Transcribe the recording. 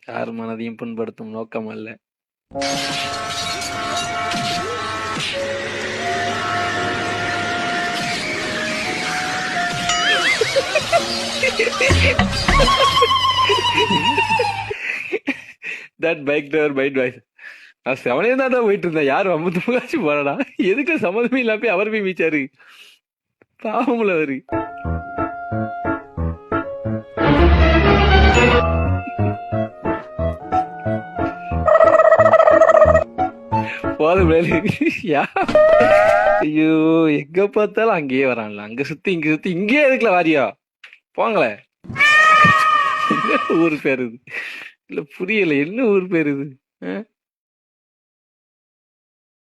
யார் மனதையும் புண்படுத்தும் நோக்கம் அல்ல. That bike driver bite twice. நான் செவனே தான் போயிட்டு இருந்தேன். யாரும் 50 போறடா, எதுக்கு சம்மதமே இல்லாம போய் அவர் போய் மீச்சாரு. பாவமுல அவரு. போதும் ஐயோ, எங்க பார்த்தாலும் அங்கேயே வரான்ல. அங்க சுத்தி இங்க சுத்தி இங்கே எதுக்குல வாரியா போங்களே. என்ன ஊர் பேரு இது? இல்ல புரியல, என்ன ஊர் பேரு இது?